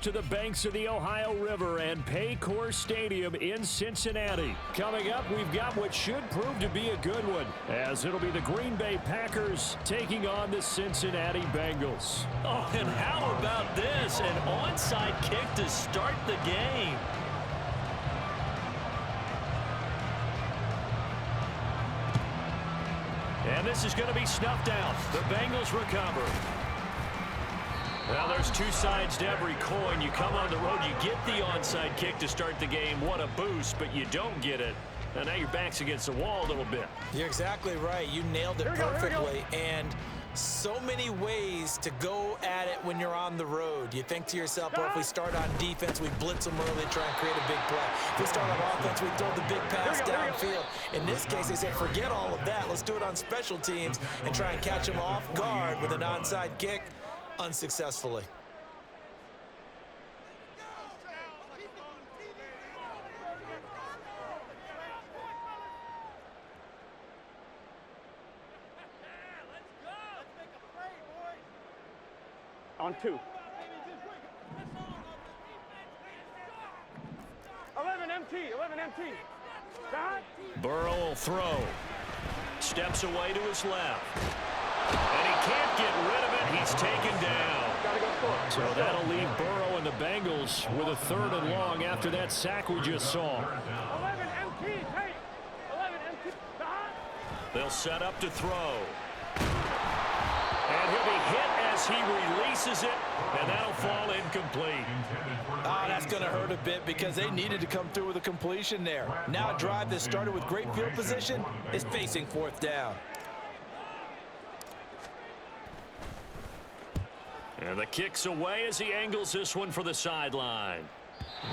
To the banks of the Ohio River and Paycor Stadium in Cincinnati. Coming up, we've got what should prove to be a good one, as it'll be the Green Bay Packers taking on the Cincinnati Bengals. Oh, and how about this? An onside kick to start the game. And this is going to be snuffed out. The Bengals recover. Well, there's two sides to every coin. You come on the road, you get the onside kick to start the game. What a boost, but you don't get it. And now your back's against the wall a little bit. You're exactly right. You nailed it perfectly. And so many ways to go at it when you're on the road. You think to yourself, well, if we start on defense, we blitz them early, try and create a big play. If we start on offense, we throw the big pass downfield. In this case, they said, forget all of that. Let's do it on special teams and try and catch them off guard with an onside kick. Unsuccessfully. On 2. 11 MT. Burrow will throw. Steps away to his left. And he can't get rid of it. He's taken down. So that'll leave Burrow and the Bengals with a 3rd and long after that sack we just saw. 11 MT. 11 MT. They'll set up to throw. And he'll be hit as he releases it, and that'll fall incomplete. Oh, that's going to hurt a bit because they needed to come through with a completion there. Now a drive that started with great field position is facing 4th down. And the kick's away as he angles this one for the sideline.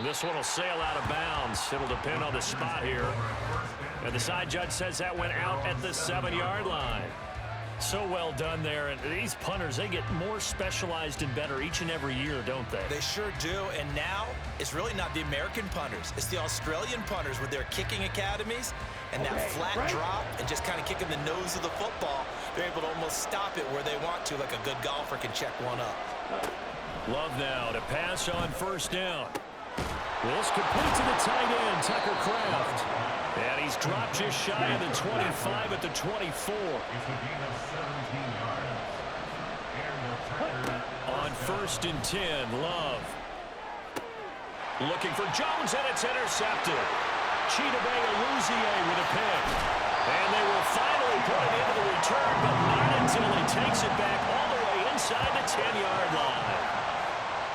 This one will sail out of bounds. It'll depend on the spot here. And the side judge says that went out at the 7-yard line. So well done there. And these punters, they get more specialized and better each and every year, don't they? They sure do. And now it's really not the American punters. It's the Australian punters with their kicking academies and that flat drop and just kind of kicking the nose of the football. They're able to almost stop it where they want to, like a good golfer can check one up. Love now to pass on 1st down. This complete to the tight end, Tucker Kraft. And he's dropped just shy of the 25 at the 24. On 1st and 10, Love. Looking for Jones, and it's intercepted. Chidobe Awuzie with a pick. And they will finally put it into the return, but not until he takes it back all the way inside the 10-yard line.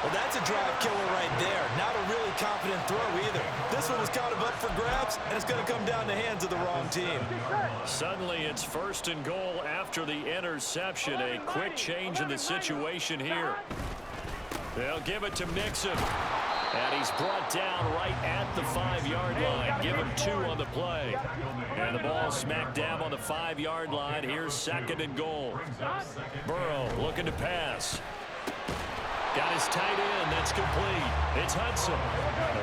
Well, that's a drive killer right there. Not a really confident throw either. This one was kind of up for grabs, and it's going to come down the hands of the wrong team. Suddenly, it's 1st and goal after the interception. A quick change in the situation here. They'll give it to Mixon. And he's brought down right at the 5-yard line. Give him 2 on the play. And the ball smack dab on the 5-yard line. Here's 2nd and goal. Burrow looking to pass. Got his tight end. That's complete. It's Hudson.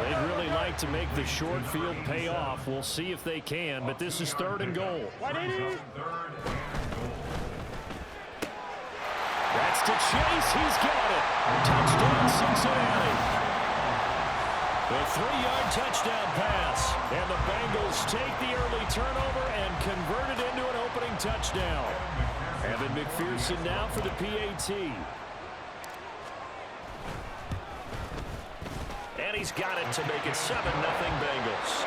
They'd really like to make the short field pay off. We'll see if they can, but this is 3rd and goal. That's to Chase. He's got it. Touchdown, Cincinnati. The 3-yard touchdown pass. And the Bengals take the early turnover and convert it into an opening touchdown. Evan McPherson now for the PAT. And he's got it to make it 7-0 Bengals.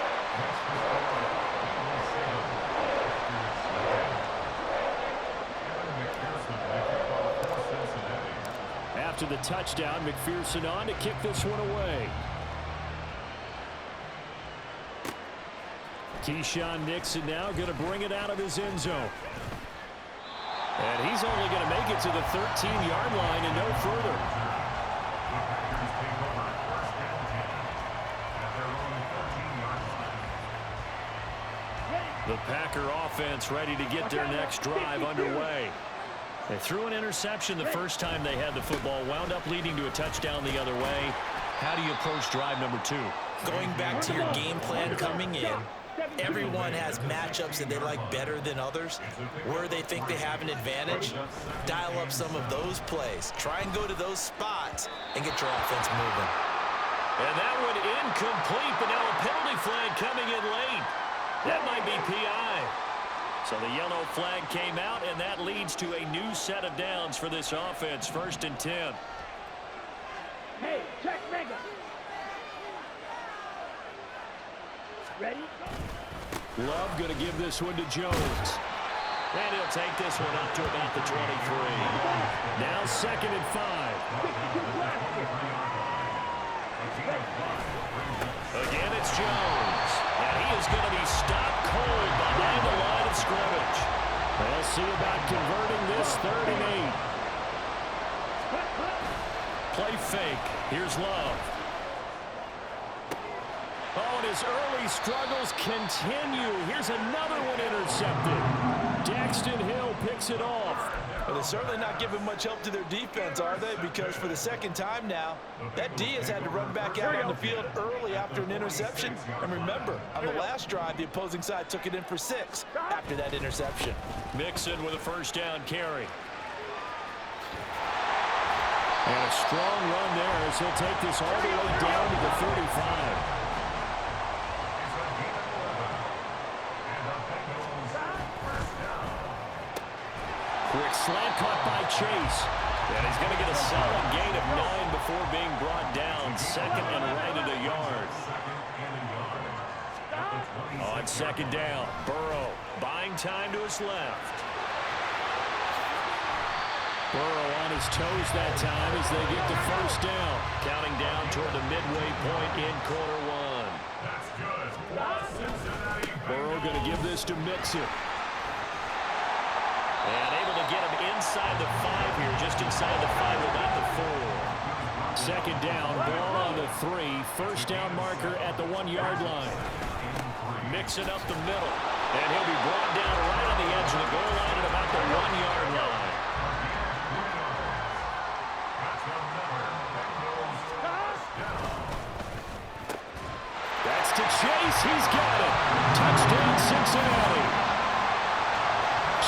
After the touchdown, McPherson on to kick this one away. Keyshawn Nixon now going to bring it out of his end zone. And he's only going to make it to the 13-yard line and no further. The Packer offense ready to get their next drive underway. They threw an interception the first time they had the football, wound up leading to a touchdown the other way. How do you approach drive number 2? Going back to your game plan coming in, everyone has matchups that they like better than others, where they think they have an advantage. Dial up some of those plays. Try and go to those spots and get your offense moving. And that one incomplete, but now a penalty flag coming in late. That might be PI. So the yellow flag came out, and that leads to a new set of downs for this offense. 1st and 10. Hey, check mega. Ready? Love going to give this one to Jones. And he'll take this one up to about the 23. Now 2nd and 5. Again, it's Jones. And he is going to be stopped cold behind the line of scrimmage. They'll see about converting this 3rd and 8. Play fake. Here's Love. Oh, and his early struggles continue. Here's another one intercepted. Daxton Hill picks it off. Well, they're certainly not giving much help to their defense, are they? Because for the 2nd time now, that D has had to run back out on the field early after an interception. And remember, on the last drive, the opposing side took it in for 6 after that interception. Mixon with a 1st down carry. And a strong run there as he'll take this all the way down to the 35. Quick slant caught by Chase. And he's going to get a solid gain of 9 before being brought down. 2nd and right at a yard. On 2nd down, Burrow buying time to his left. Burrow on his toes that time as they get the 1st down. Counting down toward the midway point in quarter 1. Burrow going to give this to Mixon. And able to get him inside the 5 here, just inside the 5, about the 4. 2nd down, ball on the 3. 1st down marker at the 1-yard line. Mixon up the middle. And he'll be brought down right on the edge of the goal line at about the 1-yard line. That's to Chase. He's got it. Touchdown, Cincinnati.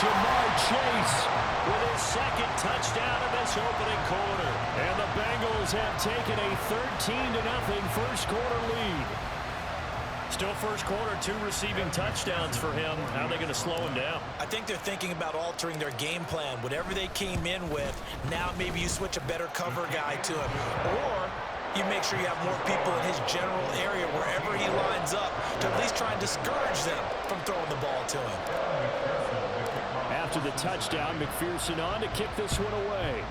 Jamar Chase with his 2nd touchdown of this opening quarter. And the Bengals have taken a 13-0 first quarter lead. Still first quarter, 2 receiving touchdowns for him. How are they going to slow him down? I think they're thinking about altering their game plan. Whatever they came in with, now maybe you switch a better cover guy to him. Or you make sure you have more people in his general area wherever he lines up to at least try and discourage them from throwing the ball to him. After the touchdown, McPherson on to kick this one away.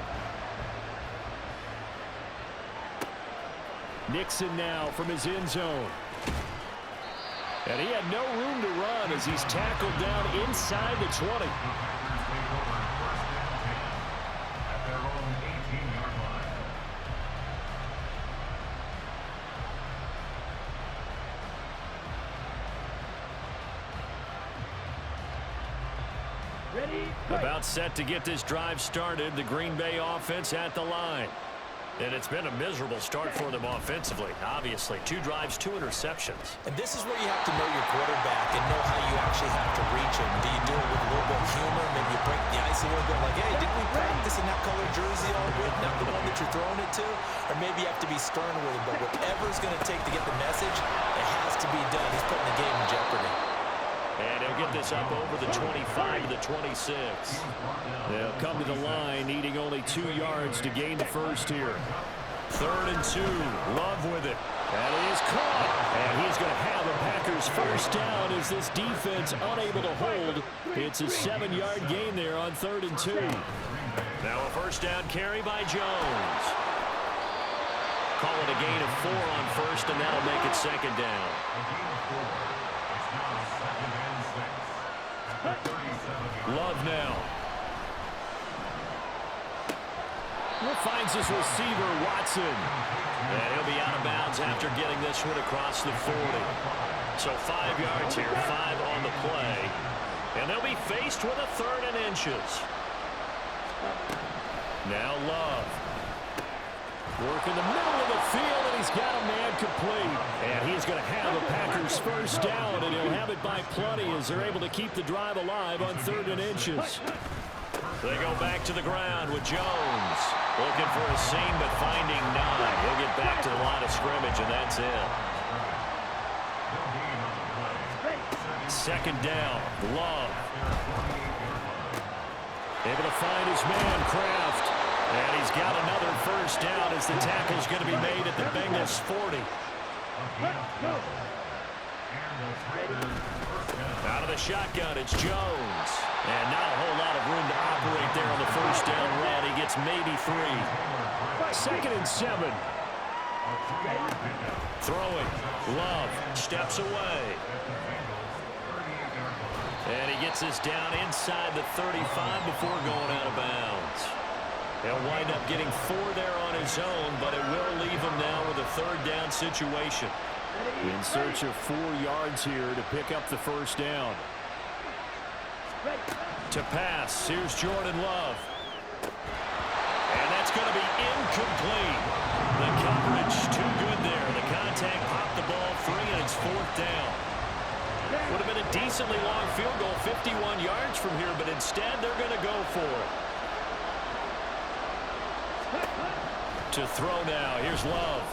Nixon now from his end zone. And he had no room to run as he's tackled down inside the 20. About set to get this drive started. The Green Bay offense at the line. And it's been a miserable start for them offensively. Obviously, 2 drives, 2 interceptions. And this is where you have to know your quarterback and know how you actually have to reach him. Do you do it with a little bit of humor? Maybe you break the ice a little bit like, hey, didn't we practice in that color jersey all week? Not the one that you're throwing it to? Or maybe you have to be stern with him. But whatever it's going to take to get the message, it has to be done. He's putting the game in jeopardy. And he'll get this up over the 25 to the 26. They'll come to the line, needing only 2 yards to gain the first here. 3rd and 2. Love with it. And he is caught. And he's going to have a Packers first down as this defense unable to hold. It's a 7-yard gain there on 3rd and 2. Now a first down carry by Jones. Call it a gain of 4 on first, and that'll make it 2nd down. Love now. Finds his receiver, Watson. And he'll be out of bounds after getting this one across the 40. So 5 yards here, 5 on the play. And they'll be faced with a 3rd and inches. Now Love. Work in the middle of the field, and he's got a man complete. And he's he's going to have a Packers first down, and he'll have it by plenty as they're able to keep the drive alive on 3rd and inches. They go back to the ground with Jones. Looking for a seam, but finding none. He'll get back to the line of scrimmage, and that's it. 2nd down, Love. Able to find his man, Kraft. And he's got another first down as the tackle's going to be made at the Bengals 40. Out of the shotgun, it's Jones. And not a whole lot of room to operate there on the first down run. He gets maybe 3. 2nd and 7. Throwing. Love steps away. And he gets this down inside the 35 before going out of bounds. He'll wind up getting 4 there on his own, but it will leave him now with a 3rd down situation. In search of 4 yards here to pick up the first down. To pass, here's Jordan Love. And that's going to be incomplete. The coverage too good there. The contact popped the ball free, and it's 4th down. Would have been a decently long field goal, 51 yards from here, but instead they're going to go for it. To throw now, here's Love.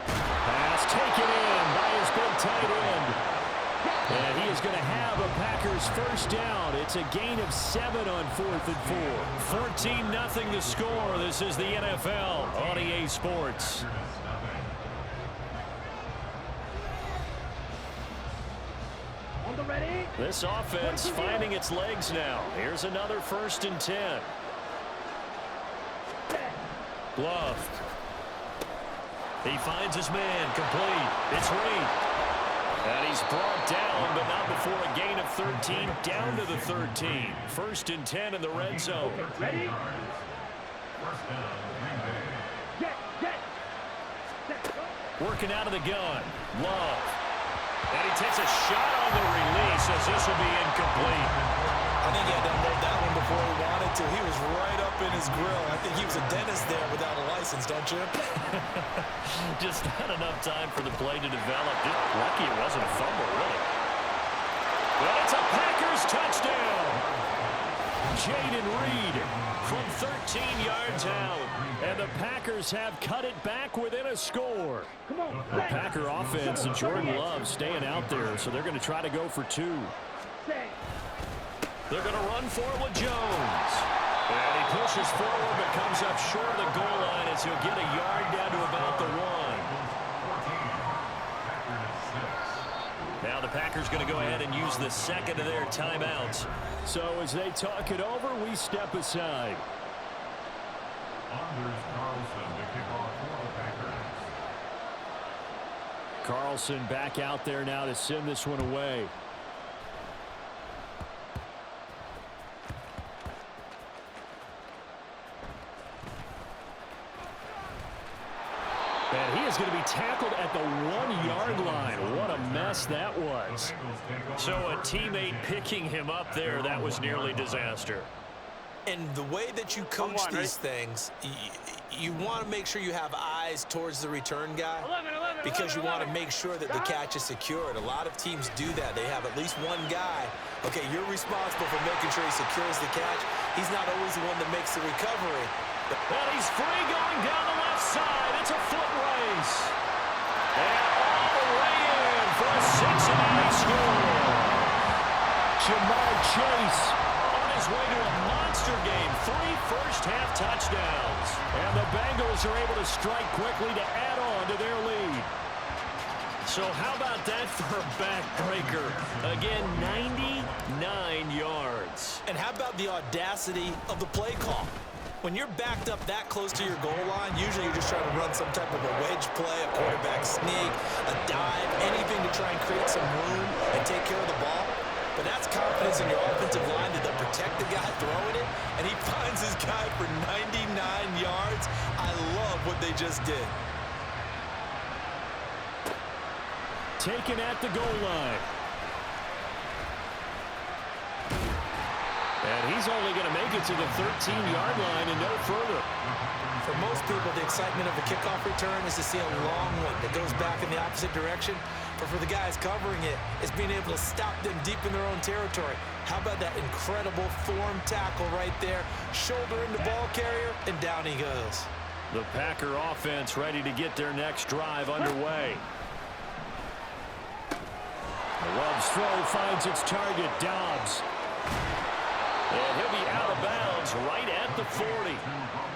Pass taken in by his big tight end. And he is going to have a Packers first down. It's a gain of 7 on 4th and 4. 14-0 the score. This is the NFL on EA Sports. This offense finding its legs now. Here's another 1st and 10. Love. He finds his man, complete. It's Reed. And he's brought down, but not before a gain of 13, down to the 13. 1st and 10 in the red zone. Ready? Working out of the gun. Love. And he takes a shot on the release as this will be incomplete. I think he had to unload that one before he wanted to. He was right up in his grill. I think he was a dentist there without a license, don't you? Just not enough time for the play to develop. Just lucky it wasn't a fumble, really. But it's a Packers touchdown. Jaden Reed from 13 yards out. And the Packers have cut it back within a score. The Packer offense and Jordan Love staying out there, so they're going to try to go for 2. They're going to run for it with Jones. And he pushes forward but comes up short of the goal line as he'll get a yard down to about the 1. Now the Packers going to go ahead and use the 2nd of their timeouts. So as they talk it over, we step aside. Carlson back out there now to send this one away. And he is going to be tackled at the 1-yard line. What a mess that was. So a teammate picking him up there, that was nearly disaster. And the way that you coach these things, you want to make sure you have eyes towards the return guy because you want to make sure that the catch is secured. A lot of teams do that. They have at least one guy. Okay, you're responsible for making sure he secures the catch. He's not always the one that makes the recovery. And he's free going down the left side. It's a foot race. And all the way in for a Cincinnati score. Jamar Chase on his way to a monster game. 3 first-half touchdowns. And the Bengals are able to strike quickly to add on to their lead. So how about that for a backbreaker? Again, 99 yards. And how about the audacity of the play call? When you're backed up that close to your goal line, usually you're just trying to run some type of a wedge play, a quarterback sneak, a dive, anything to try and create some room and take care of the ball. But that's confidence in your offensive line that they'll protect the guy throwing it, and he finds his guy for 99 yards. I love what they just did. Taken at the goal line. And he's only going to make it to the 13-yard line and no further. For most people, the excitement of a kickoff return is to see a long one that goes back in the opposite direction. But for the guys covering it, it's being able to stop them deep in their own territory. How about that incredible form tackle right there? Shoulder in the ball carrier, and down he goes. The Packer offense ready to get their next drive underway. Love's throw finds its target, Dobbs. And he'll be out of bounds right at the 40.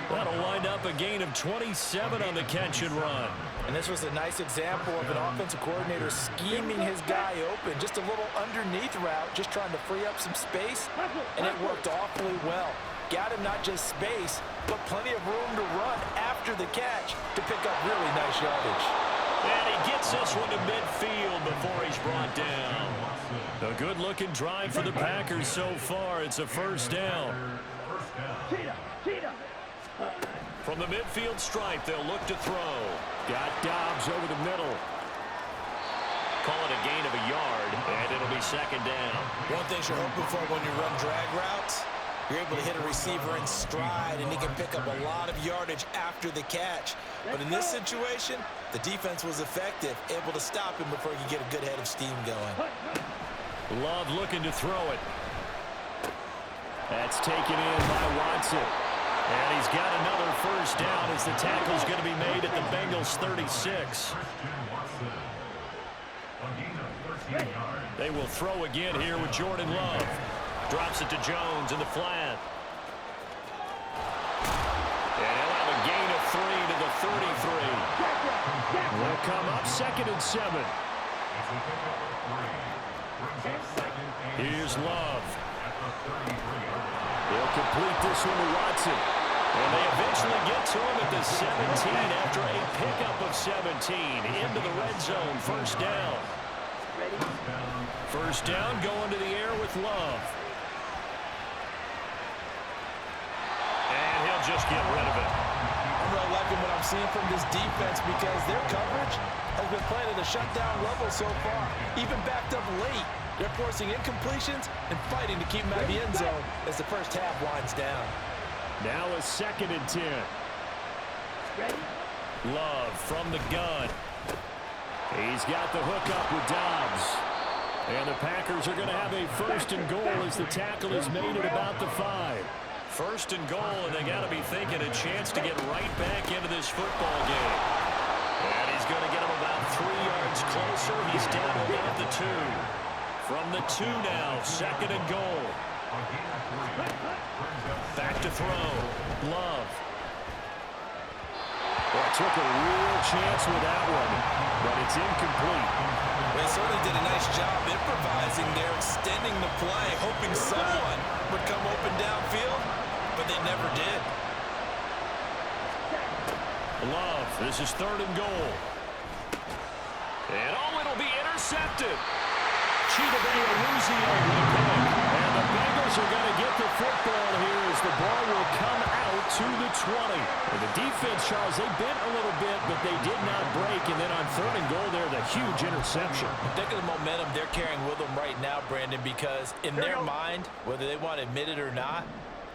That'll wind up a gain of 27 on the catch and run. And this was a nice example of an offensive coordinator scheming his guy open. Just a little underneath route, just trying to free up some space, and it worked awfully well. Got him not just space, but plenty of room to run after the catch to pick up really nice yardage. And he gets this one to midfield before he's brought down. A good-looking drive for the Packers so far. It's a first down. From the midfield stripe, they'll look to throw. Got Dobbs over the middle. Call it a gain of a yard, and it'll be second down. One thing you're hoping for when you run drag routes, you're able to hit a receiver in stride, and he can pick up a lot of yardage after the catch. But in this situation, the defense was effective, able to stop him before he could get a good head of steam going. Love looking to throw it. That's taken in by Watson. And he's got another first down as the tackle's going to be made at the Bengals 36. They will throw again here with Jordan Love. Drops it to Jones in the flat. And he'll have a gain of 3 to the 33. They'll come up 2nd and 7. Here's Love. He'll complete this one to Watson. And they eventually get to him at the 17 after a pickup of 17 into the red zone. First down. First down going to the air with Love. And he'll just get rid of it. I'm really liking what I'm seeing from this defense because their coverage has been playing at a shutdown level so far. Even backed up late, they're forcing incompletions and fighting to keep them out of the end zone as the first half winds down. Now a 2nd and 10. Love from the gun. He's got the hook up with Dobbs. And the Packers are going to have a 1st and goal as the tackle is made at about the 5. 1st and goal, and they got to be thinking a chance to get right back into this football game. And he's going to get him about 3 yards closer. He's down about the 2. From the 2 now, 2nd and goal. Back to throw. Love. Well, took a real chance with that one, but it's incomplete. They certainly did a nice job improvising there, extending the play, hoping someone would come open downfield, but they never did. Love, this is 3rd and goal. And it'll be intercepted. And the Bengals are going to get the football here as the ball will come out to the 20. And the defense, Charles, they bent a little bit, but they did not break. And then on 3rd and goal there, the huge interception. Think of the momentum they're carrying with them right now, Brandon, because in their mind, whether they want to admit it or not,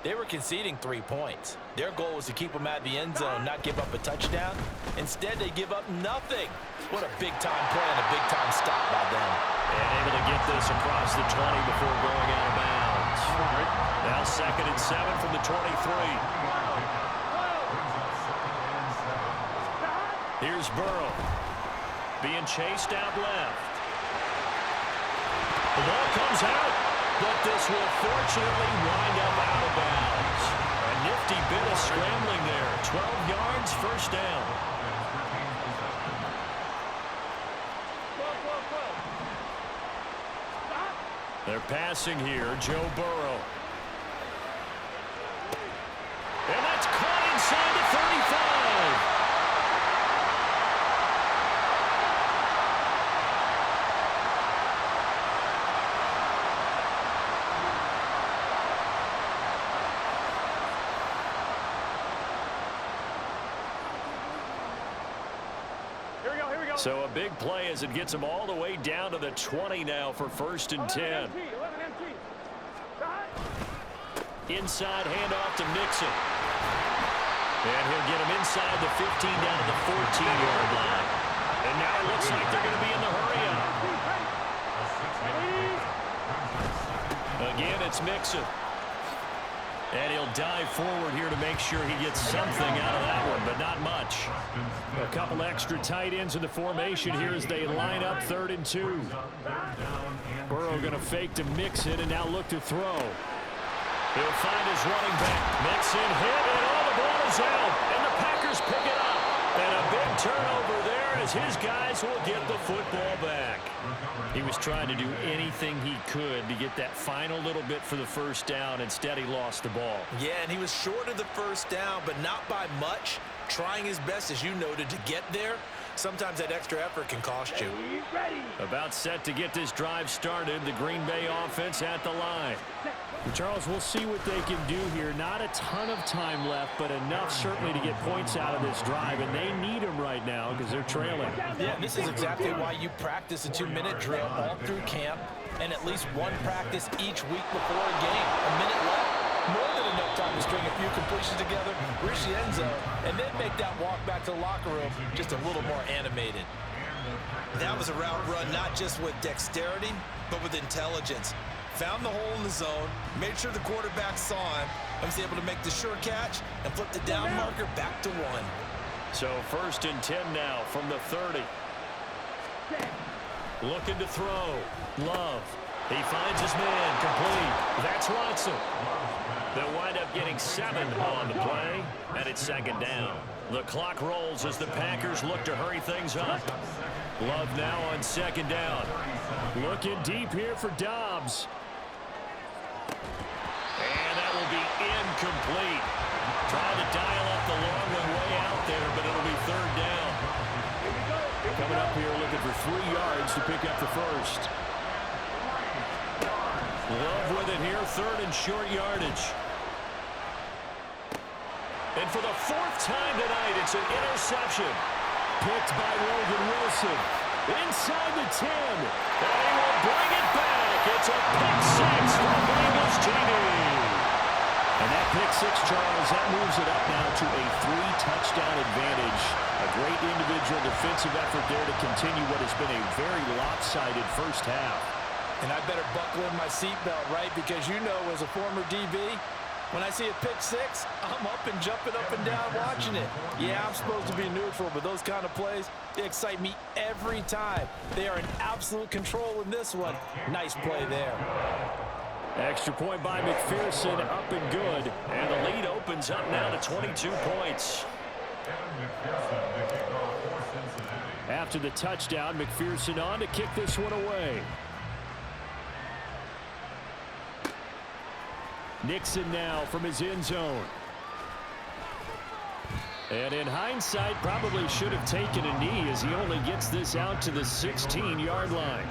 they were conceding 3 points. Their goal was to keep them out of the end zone, not give up a touchdown. Instead, they give up nothing. What a big-time play and a big-time stop by them. And able to get this across the 20 before going out of bounds. Now 2nd and 7 from the 23. Here's Burrow. Being chased out left. The ball comes out, but this will fortunately wind up out of bounds. A nifty bit of scrambling there. 12 yards, first down. They're passing here, Joe Burrow. And that's caught inside the 35. So a big play as it gets them all the way down to the 20 now for 1st and 10. Inside handoff to Mixon. And he'll get him inside the 15 down to the 14-yard line. And now it looks like they're going to be in the hurry-up. Again, it's Mixon. And he'll dive forward here to make sure he gets something out of that one, but not much. A couple extra tight ends in the formation here as they line up 3rd and 2. Burrow going to fake to Mixon and now look to throw. He'll find his running back. Mixon hit, and all the ball is out. And the Packers pick it up. And a big turnover there as his guys will get the football back. He was trying to do anything he could to get that final little bit for the first down. Instead, he lost the ball. Yeah, and he was short of the first down, but not by much. Trying his best, as you noted, to get there. Sometimes that extra effort can cost you. About set to get this drive started. The Green Bay offense at the line. Charles, we'll see what they can do here. Not a ton of time left, but enough certainly to get points out of this drive, and they need them right now because they're trailing. Yeah, and this is exactly why you practice a 2-minute drill all through camp and at least one practice each week before a game. A minute left, more than enough time to string a few completions together, reach the end zone, and then make that walk back to the locker room just a little more animated. That was a route run not just with dexterity, but with intelligence. Found the hole in the zone, made sure the quarterback saw him, and was able to make the sure catch and flip the down marker back to 1. So 1st and 10 now from the 30. Looking to throw. Love. He finds his man. Complete. That's Watson. They'll wind up getting 7 on the play, and it's 2nd down. The clock rolls as the Packers look to hurry things up. Love now on 2nd down. Looking deep here for Dobbs. And that will be incomplete. Trying to dial up the long one way out there, but it'll be 3rd down. Coming up here looking for 3 yards to pick up the first. Love with it here, 3rd and short yardage. And for the 4th time tonight, it's an interception. Picked by Logan Wilson. Inside the 10. And he will bring it back. It's a pick 6 for Bengals TD. And that pick 6, Charles, that moves it up now to a 3-touchdown advantage. A great individual defensive effort there to continue what has been a very lopsided first half. And I better buckle in my seatbelt, right? Because you know, as a former DB, when I see a pick 6, I'm up and jumping up and down watching it. Yeah, I'm supposed to be neutral, but those kind of plays, they excite me every time. They are in absolute control in this one. Nice play there. Extra point by McPherson, up and good. And the lead opens up now to 22 points. After the touchdown, McPherson on to kick this one away. Nixon now from his end zone. And in hindsight, probably should have taken a knee as he only gets this out to the 16-yard line.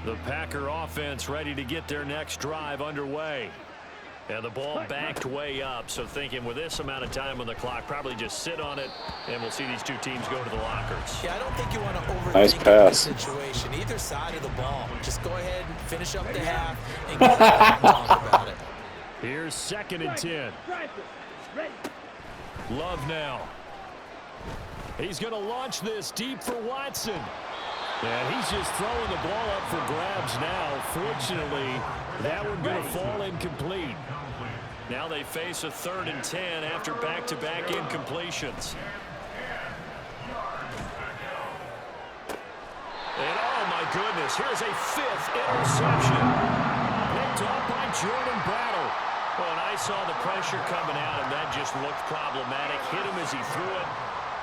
The Packer offense ready to get their next drive underway. And the ball backed way up, so thinking with this amount of time on the clock, probably just sit on it, and we'll see these two teams go to the lockers. Yeah, I don't think you want to overthink the situation. Either side of the ball. Just go ahead and finish up the half and get back and talk about it. Here's 2nd and 10. Love now. He's going to launch this deep for Watson. And he's just throwing the ball up for grabs now. Fortunately, that one going to fall incomplete. Now they face a 3rd and 10 after back-to-back incompletions. And oh my goodness, here's a 5th interception. Picked off by Jordan Battle. Well, and I saw the pressure coming out, and that just looked problematic. Hit him as he threw it.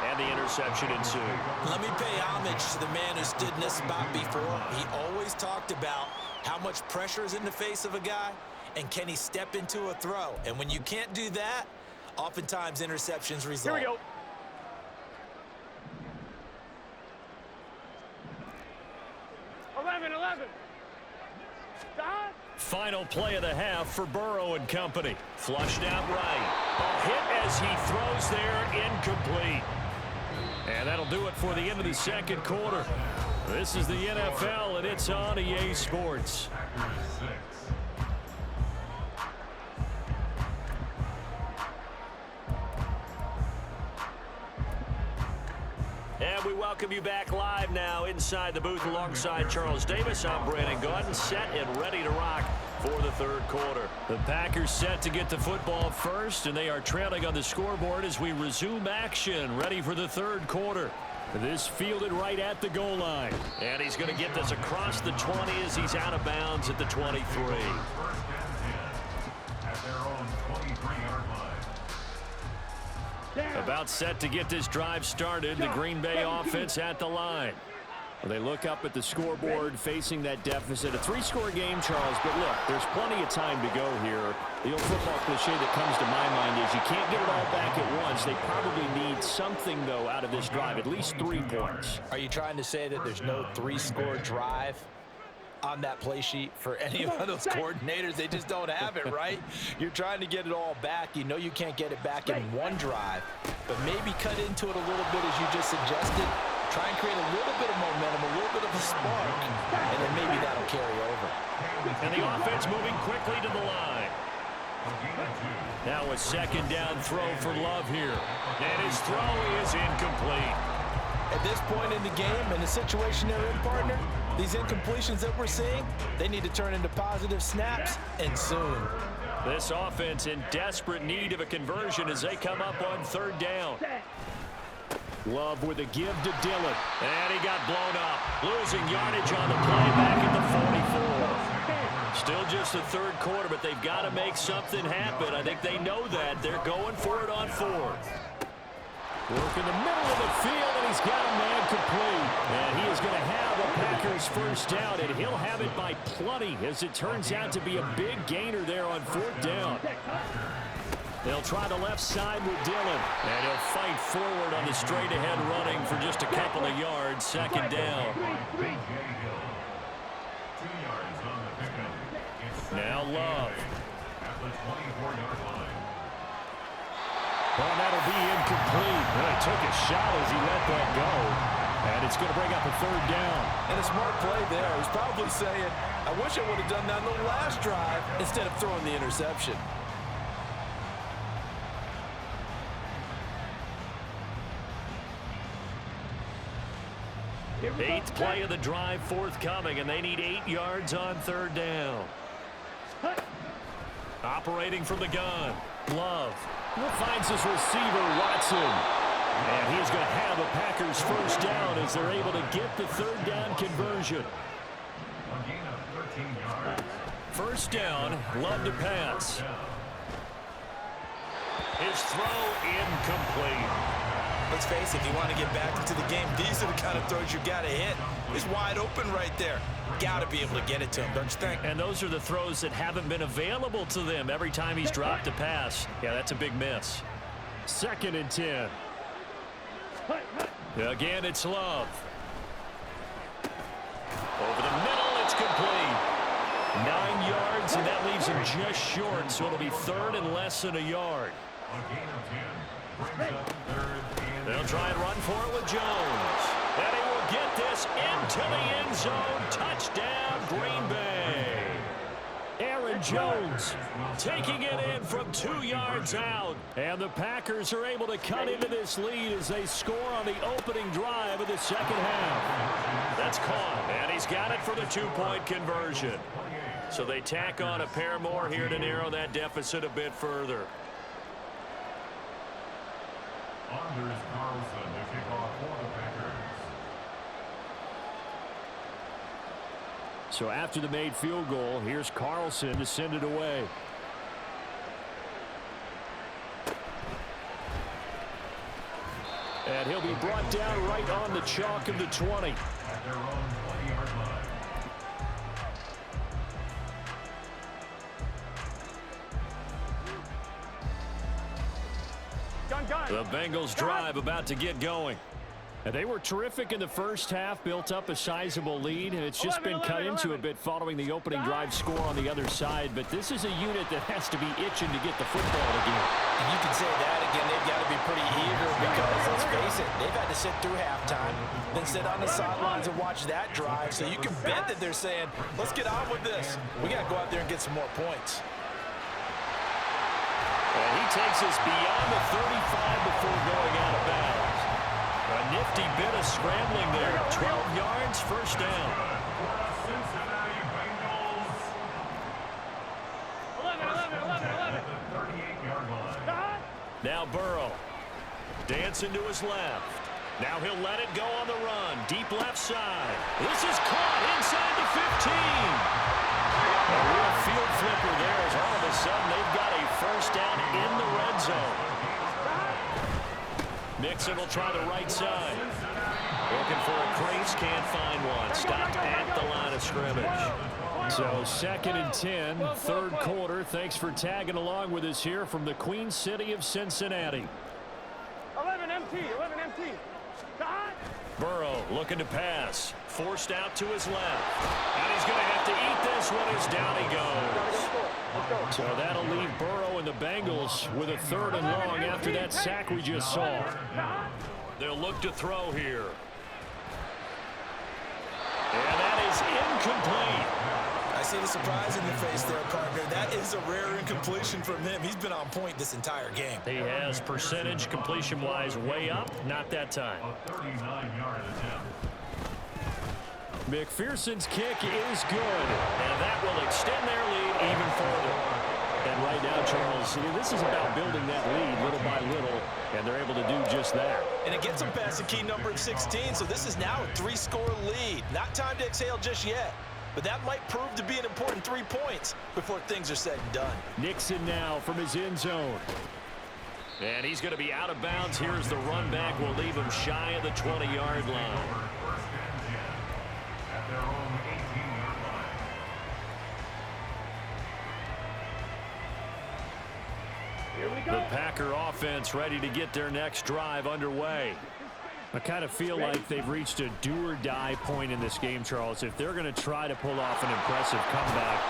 And the interception ensued. Let me pay homage to the man who stood in this spot before. He always talked about how much pressure is in the face of a guy and can he step into a throw. And when you can't do that, oftentimes interceptions result. Here we go. 11. Stop. Final play of the half for Burrow and company. Flushed out right. A hit as he throws there, incomplete. And that'll do it for the end of the second quarter. This is the NFL, and it's on EA Sports. And we welcome you back live now inside the booth alongside Charles Davis. I'm Brandon Gaudin, set and ready to rock for the third quarter. The Packers set to get the football first, and they are trailing on the scoreboard as we resume action, ready for the third quarter. This fielded right at the goal line. And he's going to get this across the 20 as he's out of bounds at the 23. About set to get this drive started. The Green Bay offense at the line. Well, they look up at the scoreboard facing that deficit. A three-score game, Charles, but look, there's plenty of time to go here. The old football cliche that comes to my mind is you can't get it all back at once. They probably need something, though, out of this drive, at least 3 points. Are you trying to say that there's no three-score drive on that play sheet for any of those coordinators? They just don't have it, right? You're trying to get it all back. You know you can't get it back in one drive, but maybe cut into it a little bit as you just suggested. Try and create a little bit of momentum, a little bit of a spark, and then maybe that'll carry over. And the offense moving quickly to the line. Now a second down throw for Love here. And his throw is incomplete. At this point in the game and the situation they're in, partner, these incompletions that we're seeing, they need to turn into positive snaps, and soon. This offense in desperate need of a conversion as they come up on third down. Love with a give to Dillon. And he got blown up. Losing yardage on the play back at the 44. Still just the third quarter, but they've got to make something happen. I think they know that. They're going for it on fourth. Work in the middle of the field, and he's got a man complete. And he is going to have a Packers first down, and he'll have it by plenty as it turns out to be a big gainer there on fourth down. They'll try the left side with Dillon, and he'll fight forward on the straight-ahead running for just a couple of yards. Second down. Now Love. Well, that'll be incomplete. Well, he took a shot as he let that go. And it's going to bring up a third down. And a smart play there. He's probably saying, I wish I would have done that in the last drive instead of throwing the interception. Eighth play of the drive forthcoming, and they need 8 yards on third down. Operating from the gun, Love finds his receiver, Watson. And he's going to have a Packers first down as they're able to get the third down conversion. First down, Love to pass. His throw incomplete. Let's face it, if you want to get back into the game, these are the kind of throws you got to hit. He's wide open right there. Got to be able to get it to him, don't you think? And those are the throws that haven't been available to them every time he's dropped a pass. Yeah, that's a big miss. Second and 10. Again, it's Love. Over the middle, it's complete. 9 yards, and that leaves him just short, so it'll be third and less than a yard. They'll try and run for it with Jones. And he will get this into the end zone. Touchdown, Green Bay. Aaron Jones taking it in from 2 yards out. And the Packers are able to cut into this lead as they score on the opening drive of the second half. That's caught, and he's got it for the 2-point conversion. So they tack on a pair more here to narrow that deficit a bit further. Anders Carlson to kick off for the Packers. So after the made field goal, here's Carlson to send it away. And he'll be brought down right on the chalk of the 20. At their own 20-yard line. The Bengals drive about to get going. And they were terrific in the first half, built up a sizable lead, and it's just been cut into a bit following the opening drive score on the other side. But this is a unit that has to be itching to get the football again. And you can say that again, they've got to be pretty eager because, let's face it, they've had to sit through halftime, then sit on the sidelines and watch that drive. So you can bet that they're saying, let's get on with this. We got to go out there and get some more points. And he takes us beyond the 35 before going out of bounds. A nifty bit of scrambling there. 12 yards, first down. Cincinnati Bengals. 11. 38-yard line. Now Burrow. Dancing to his left. Now he'll let it go on the run. Deep left side. This is caught inside the 15. A real field flipper there as all of a sudden they've got a first down in the red zone. Mixon will try the right side. Looking for a crease, can't find one. Stopped at the line of scrimmage. So 2nd and 10, third quarter. Thanks for tagging along with us here from the Queen City of Cincinnati. 11 MT. Burrow looking to pass. Forced out to his left. And he's going to have to eat this one as down he goes. So that'll leave Burrow and the Bengals with a 3rd and long after that sack we just saw. They'll look to throw here. And that is incomplete. I see the surprise in your face there, partner. That is a rare incompletion from him. He's been on point this entire game. He has percentage completion-wise way up. Not that time. A 39-yard attempt. McPherson's kick is good. And that will extend their lead even further. And right now, Charles, this is about building that lead little by little, and they're able to do just that. And it gets them past the key number of 16, so this is now a 3-score lead. Not time to exhale just yet. But that might prove to be an important 3 points before things are said and done. Nixon now from his end zone. And he's going to be out of bounds. Here's the run back. Will leave him shy of the 20-yard line. First and 10 at their own 18-yard line. Here we go. The Packer offense ready to get their next drive underway. I kind of feel like they've reached a do-or-die point in this game, Charles. If they're going to try to pull off an impressive comeback,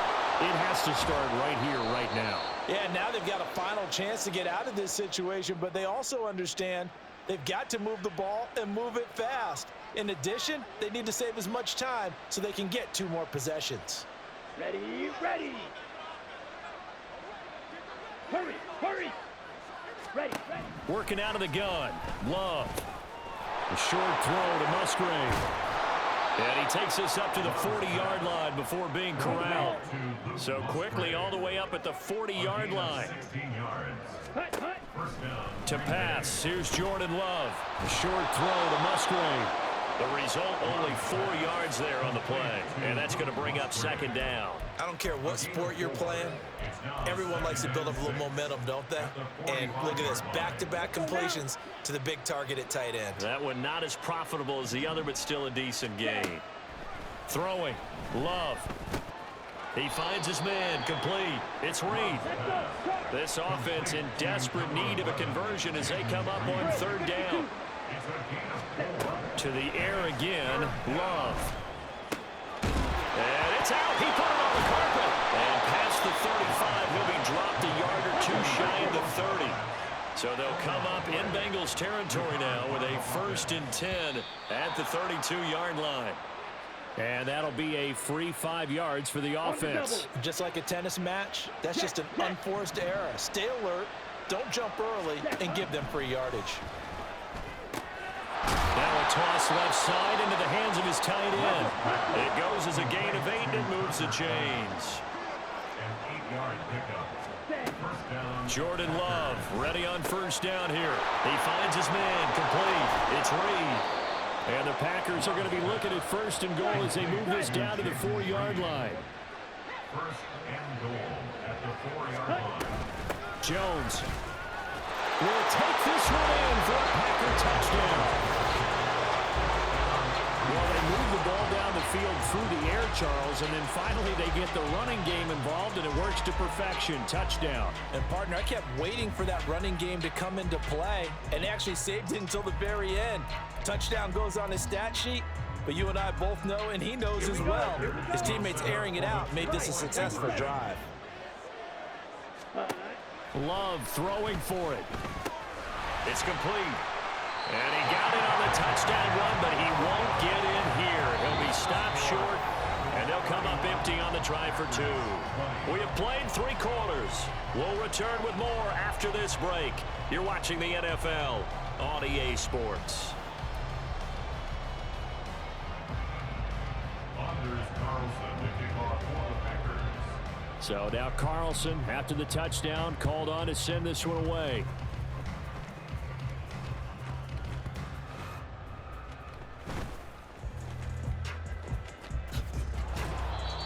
it has to start right here, right now. Yeah, now they've got a final chance to get out of this situation, but they also understand they've got to move the ball and move it fast. In addition, they need to save as much time so they can get 2 more possessions. Ready. Hurry. Ready. Working out of the gun. Love. A short throw to Musgrave. And he takes us up to the 40-yard line before being corralled. So quickly all the way up at the 40-yard line. 16 yards. First down. To pass, here's Jordan Love. A short throw to Musgrave. The result, only 4 yards there on the play. And that's going to bring up 2nd down. I don't care what sport you're playing. Everyone likes to build up a little momentum, don't they? And look at this, back-to-back completions to the big target at tight end. That one not as profitable as the other, but still a decent gain. Throwing, Love. He finds his man, complete. It's Reed. This offense in desperate need of a conversion as they come up on 3rd down. To the air again, Love. And it's out. He put it on the carpet. And past the 35, he'll be dropped a yard or 2 shy of the 30. So they'll come up in Bengals territory now with a 1st and 10 at the 32-yard line. And that'll be a free 5 yards for the offense. Just like a tennis match, that's just an unforced error. Stay alert, don't jump early, and give them free yardage. Now a toss left side into the hands of his tight end. It goes as a gain of 8 and it moves the chains. An 8-yard pickup. First down. Jordan Love ready on 1st down here. He finds his man, complete. It's Reed. And the Packers are going to be looking at 1st and goal as they move this down to the 4-yard line. First and goal at the 4-yard line. Jones will take this one in for a Packer touchdown. Well, they move move the ball down the field through the air, Charles, and then finally they get the running game involved, and it works to perfection. Touchdown. And, partner, I kept waiting for that running game to come into play and actually saved it until the very end. Touchdown goes on his stat sheet, but you and I both know, and he knows as well, his teammates airing it out made this a successful drive. Love throwing for it. It's complete. And he got it on the touchdown run, but he won't get in here. He'll be stopped short, and they'll come up empty on the try for 2. We have played 3 quarters. We'll return with more after this break. You're watching the NFL on EA Sports. So now Carlson, after the touchdown, called on to send this one away.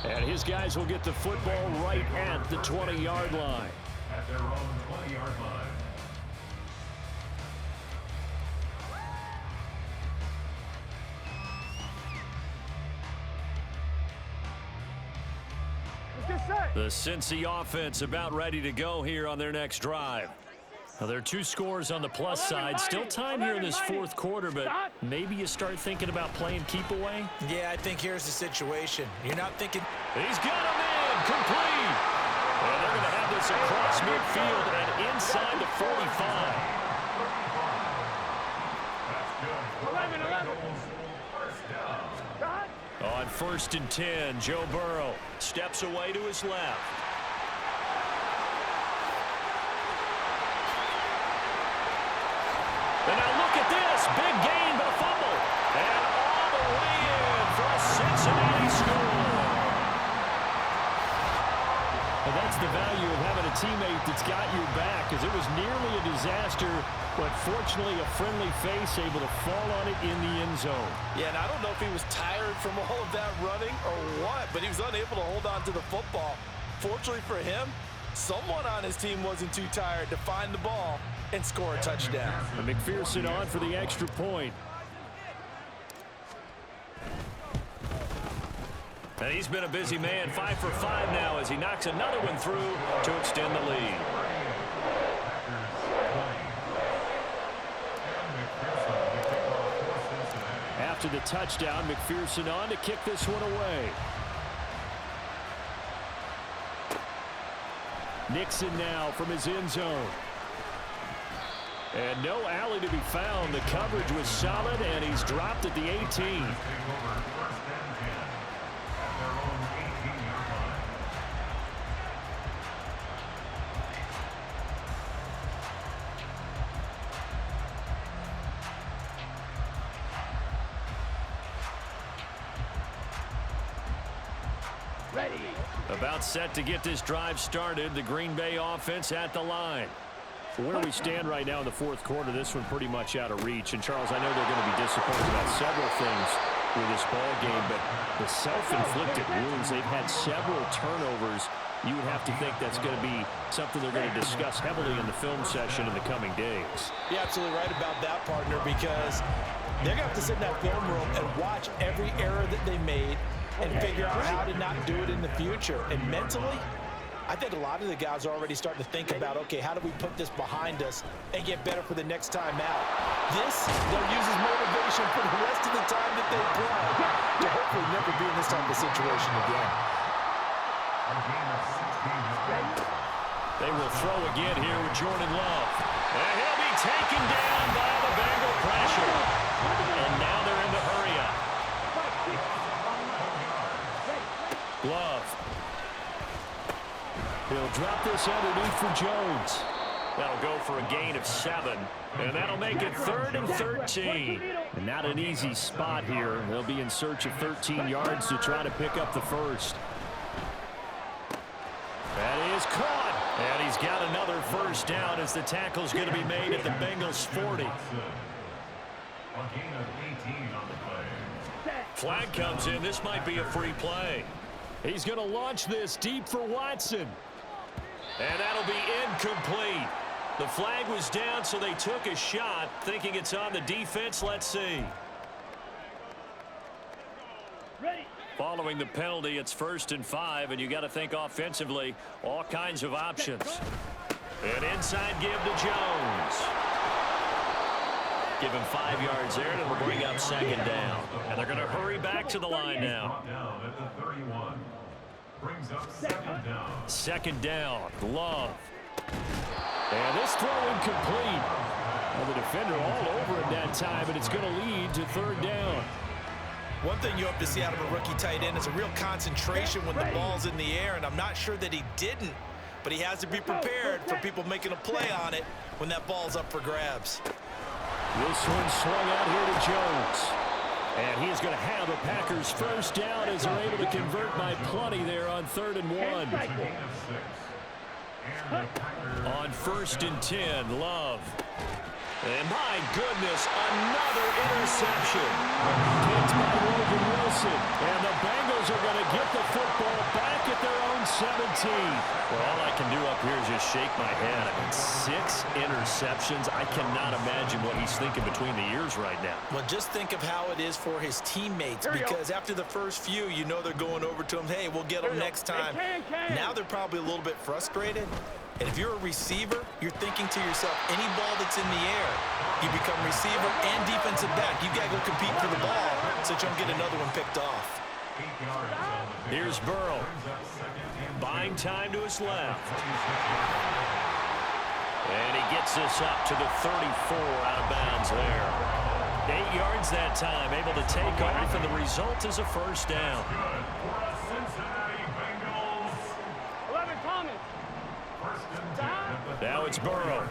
And his guys will get the football right at the 20-yard line. At their own 20-yard line. The Cincy offense about ready to go here on their next drive. Now, there are 2 scores on the plus side. Still time here in this 4th quarter, but maybe you start thinking about playing keep away. Yeah, I think here's the situation. You're not thinking. He's got him in, complete. And they're going to have this across midfield and inside the 45. On 1st and 10, Joe Burrow steps away to his left. And now look at this. Big gain, but a fumble. And all the way in for a Cincinnati score. And that's the value of having a teammate that's got your back, as it was nearly a disaster, but fortunately a friendly face able to fall on it in the end zone. Yeah, and I don't know if he was tired from all of that running or what, but he was unable to hold on to the football. Fortunately for him, someone on his team wasn't too tired to find the ball and score a touchdown. And McPherson on for the extra point. And he's been a busy man, 5 for 5 now as he knocks another one through to extend the lead. After the touchdown, McPherson on to kick this one away. Nixon now from his end zone. And no alley to be found. The coverage was solid, and he's dropped at the 18. About set to get this drive started. The Green Bay offense at the line. Where we stand right now in the 4th quarter, this one pretty much out of reach. And, Charles, I know they're going to be disappointed about several things with this ball game, but the self-inflicted wounds, they've had several turnovers. You would have to think that's going to be something they're going to discuss heavily in the film session in the coming days. You're absolutely right about that, partner, because they're going to have to sit in that film room and watch every error that they made and figure out how to not do it in the future. And mentally, I think a lot of the guys are already starting to think about, okay, how do we put this behind us and get better for the next time out? This, they'll use as motivation for the rest of the time that they play to hopefully never be in this type of situation again. They will throw again here with Jordan Love. And he'll be taken down by the Bengal pressure. And now they're in the hurry-up. Love. He'll drop this underneath for Jones. That'll go for a gain of 7. And that'll make it 3rd and 13. And not an easy spot here. They'll be in search of 13 yards to try to pick up the first. That is caught. And he's got another first down as the tackle's going to be made at the Bengals 40. Flag comes in. This might be a free play. He's going to launch this deep for Watson. And that'll be incomplete. The flag was down, so they took a shot, thinking it's on the defense. Let's see. Following the penalty, it's 1st and 5, and you got to think offensively, all kinds of options. An inside give to Jones. Give him 5 yards there, and it'll bring up 2nd down. And they're going to hurry back to the line now. Down at the 31. Brings up 2nd down. 2nd down. Love. And this throw incomplete. Well, the defender all over it that time, and it's going to lead to 3rd down. One thing you hope to see out of a rookie tight end is a real concentration when the ball's in the air, and I'm not sure that he didn't, but he has to be prepared for people making a play on it when that ball's up for grabs. This one swung out here to Jones. And he is going to have a Packers 1st down as they're able to convert by plenty there on 3rd and 1. On 1st and 10, Love. And my goodness, another interception. Picked by Logan Wilson. And the Bengals are going to get the football back at their own 17. Well, all I can do up here is just shake my head. I mean, 6 interceptions. I cannot imagine what he's thinking between the ears right now. Well, just think of how it is for his teammates, because after the first few, you know they're going over to him, hey, we'll get them next time. Now they're probably a little bit frustrated. And if you're a receiver, you're thinking to yourself, any ball that's in the air, you become receiver and defensive back. You got to go compete for the ball so you don't get another one picked off. Here's Burrow. Buying time to his left. And he gets this up to the 34, out of bounds there. 8 yards that time, able to take off, and the result is a 1st down. Now it's Burrow,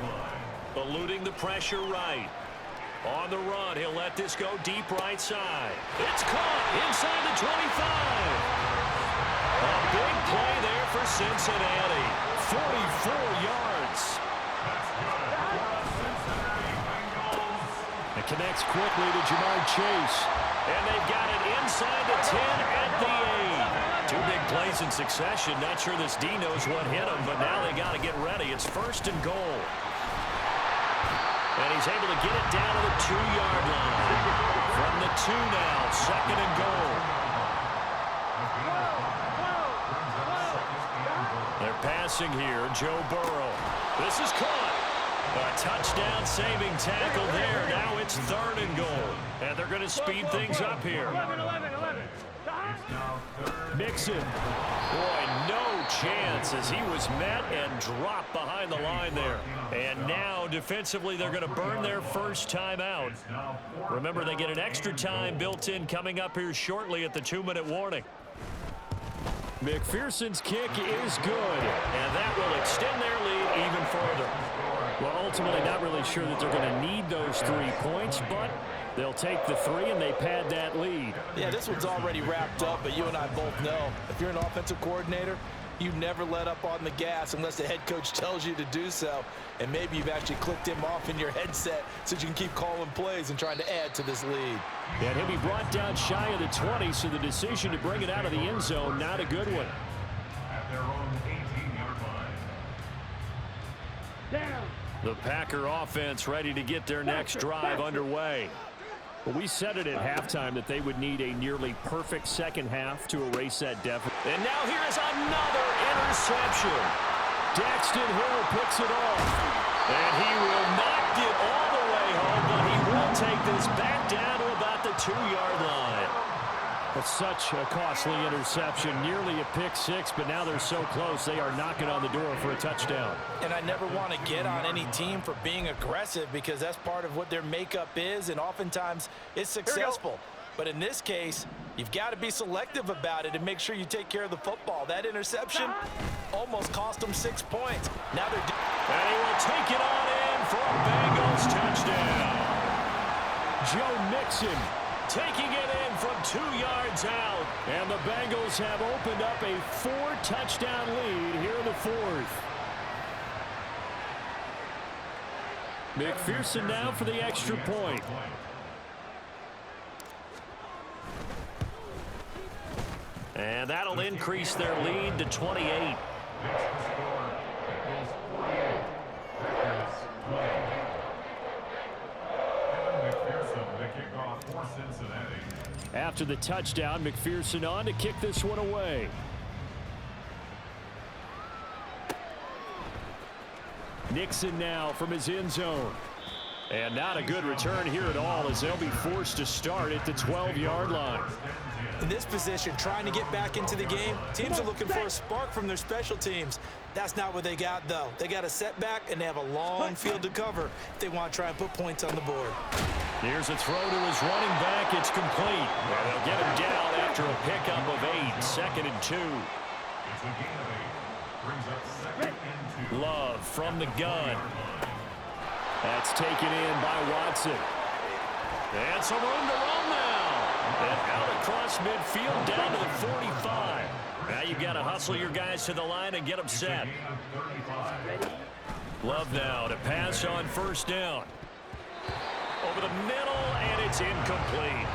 eluding the pressure right. On the run, he'll let this go deep right side. It's caught inside the 25. A big play there for Cincinnati. 44 yards. It connects quickly to Jamar Chase. And they've got it inside the 10 at the 8. 2 big plays in succession. Not sure this D knows what hit him, but now they got to get ready. It's 1st and goal. And he's able to get it down to the 2-yard line. From the 2 now, 2nd and goal. They're passing here, Joe Burrow. This is caught. A touchdown saving tackle there. Now it's 3rd and goal. And they're going to speed things up here. 11. Mixon. Boy, no chance as he was met and dropped behind the line there. And now defensively they're going to burn their 1st time out. Remember, they get an extra time built in coming up here shortly at the 2-minute warning. McPherson's kick is good, and that will extend their lead even further. Well, ultimately not really sure that they're going to need those 3 points, but they'll take the 3 and they pad that lead. Yeah, this one's already wrapped up, but you and I both know if you're an offensive coordinator, you never let up on the gas unless the head coach tells you to do so. And maybe you've actually clicked him off in your headset so you can keep calling plays and trying to add to this lead. And he'll be brought down shy of the 20, so the decision to bring it out of the end zone, not a good one. At their own 18-yard line. Down. The Packer offense ready to get their next drive underway. Well, we said it at halftime that they would need a nearly perfect second half to erase that deficit. And now here is another interception. Daxton Hill picks it off. And he will not get all the way home, but he will take this back down to about the 2-yard line. But such a costly interception, nearly a pick 6, but now they're so close they are knocking on the door for a touchdown. And I never want to get on any team for being aggressive because that's part of what their makeup is, and oftentimes it's successful. But in this case, you've got to be selective about it and make sure you take care of the football. That interception almost cost them 6 points. Now they're... And he will take it on in for a Bengals touchdown. Joe Mixon taking it in from 2 yards out. And the Bengals have opened up a 4-touchdown lead here in the 4th. McPherson now for the extra point. And that'll increase their lead to 28. McPherson, the kickoff for Cincinnati. After the touchdown, McPherson on to kick this one away. Nixon now from his end zone. And not a good return here at all, as they'll be forced to start at the 12-yard line. In this position, trying to get back into the game, teams are looking for a spark from their special teams. That's not what they got, though. They got a setback, and they have a long field to cover if they want to try and put points on the board. Here's a throw to his running back. It's complete. And they'll get him down after a pickup of 8. 2nd and 2. It's a gain of 8. Brings up 2nd and 2. Love from the gun. That's taken in by Watson. And some room to run now. And out across midfield down to the 45. Now you've got to hustle your guys to the line and get them set. Love now to pass on 1st down. Over the middle, and it's incomplete.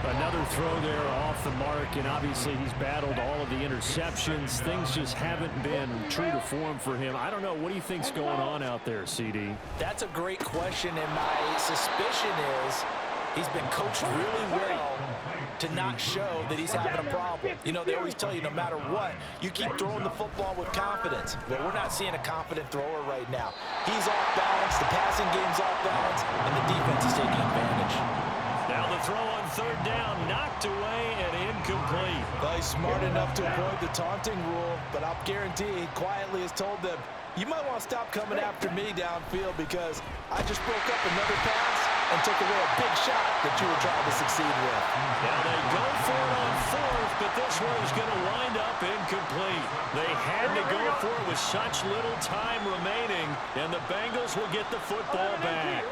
Another throw there off the mark, and obviously he's battled all of the interceptions. Things just haven't been true to form for him. I don't know. What do you think's going on out there, CD? That's a great question, and my suspicion is he's been coached really well to not show that he's having a problem. You know, they always tell you no matter what, you keep throwing the football with confidence. But we're not seeing a confident thrower right now. He's off balance, the passing game's off balance, and the defense is taking advantage. Now the throw on 3rd down, knocked away and incomplete. Well, he's smart enough to avoid the taunting rule, but I'll guarantee he quietly has told them, you might want to stop coming after me downfield because I just broke up another pass and took away a big shot that you were trying to succeed with. Now they go for it on 4th, but this one is going to wind up incomplete. They had to go for it with such little time remaining, and the Bengals will get the football back.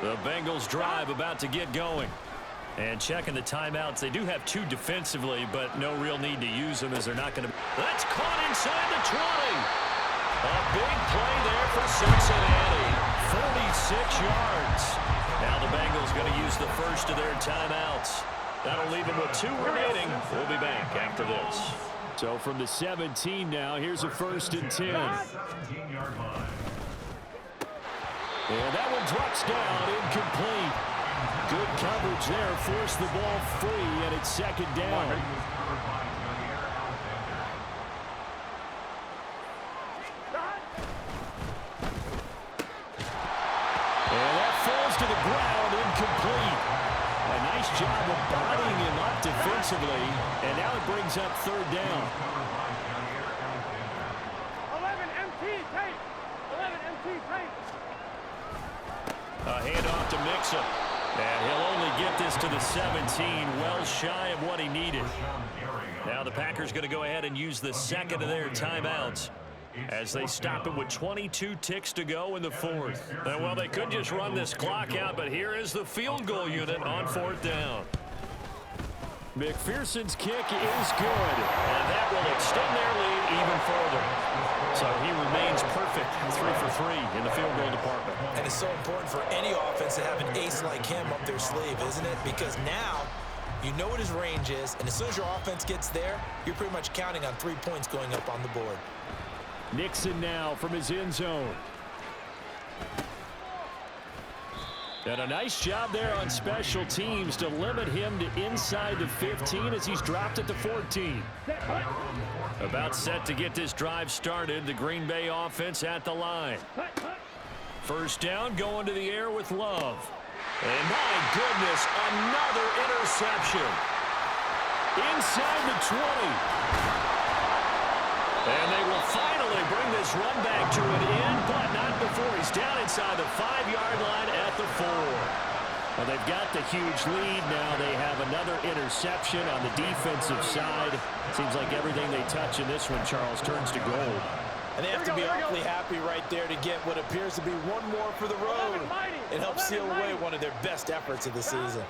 The Bengals drive about to get going. And checking the timeouts, they do have 2 defensively, but no real need to use them as they're not going to. That's caught inside the 20. A big play there for Cincinnati. 46 yards. Now the Bengals going to use the first of their timeouts. That'll leave them with 2 remaining. We'll be back after this. So from the 17 now, here's a 1st and 10. 17-yard line. And that one drops down, incomplete. Good coverage there, forced the ball free, and it's 2nd down. And that falls to the ground, incomplete. A nice job of bodying him up defensively, and now it brings up 3rd down. 11 MT tape. 11 MT tape. A handoff to Mixon. And he'll only get this to the 17, well shy of what he needed. Now the Packers going to go ahead and use the 2nd of their timeouts as they stop it with 22 ticks to go in the 4th. And well, they could just run this clock out, but here is the field goal unit on 4th down. McPherson's kick is good, and that will extend their lead even further. So he remains perfect, 3 for 3 in the field goal department. And it's so important for any offense to have an ace like him up their sleeve, isn't it? Because now you know what his range is, and as soon as your offense gets there, you're pretty much counting on 3 points going up on the board. Nixon now from his end zone. And a nice job there on special teams to limit him to inside the 15 as he's dropped at the 14. About set to get this drive started. The Green Bay offense at the line. 1st down, going to the air with Love. And my goodness, another interception. Inside the 20. And they will finally bring this run back to an end, but not before he's down inside the 5-yard line at the 4. Well, they've got the huge lead now. They have another interception on the defensive side. Seems like everything they touch in this one, Charles, turns to gold. And they have to be awfully happy right there to get what appears to be one more for the road and help seal away one of their best efforts of the season.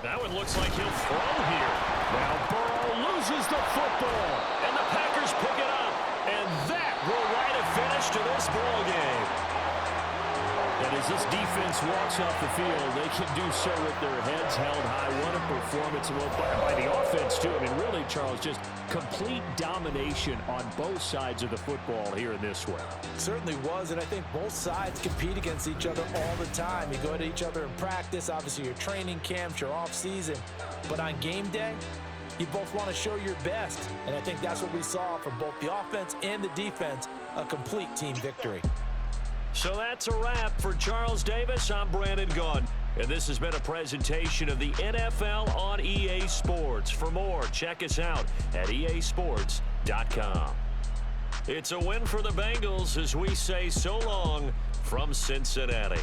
That one looks like he'll throw here. Now Burrow loses the football, and the Packers pick it up. And that will write a finish to this ball game. And As this defense walks off the field, they can do so with their heads held high. What a performance by the offense, too. I mean, really, Charles, just complete domination on both sides of the football here in this one. Certainly was, and I think both sides compete against each other all the time. You go to each other in practice, obviously your training camps, your off-season, but on game day, you both want to show your best, and I think that's what we saw from both the offense and the defense, a complete team victory. So that's a wrap for Charles Davis. I'm Brandon Gaudin, and this has been a presentation of the NFL on EA Sports. For more, check us out at easports.com. It's a win for the Bengals as we say so long from Cincinnati.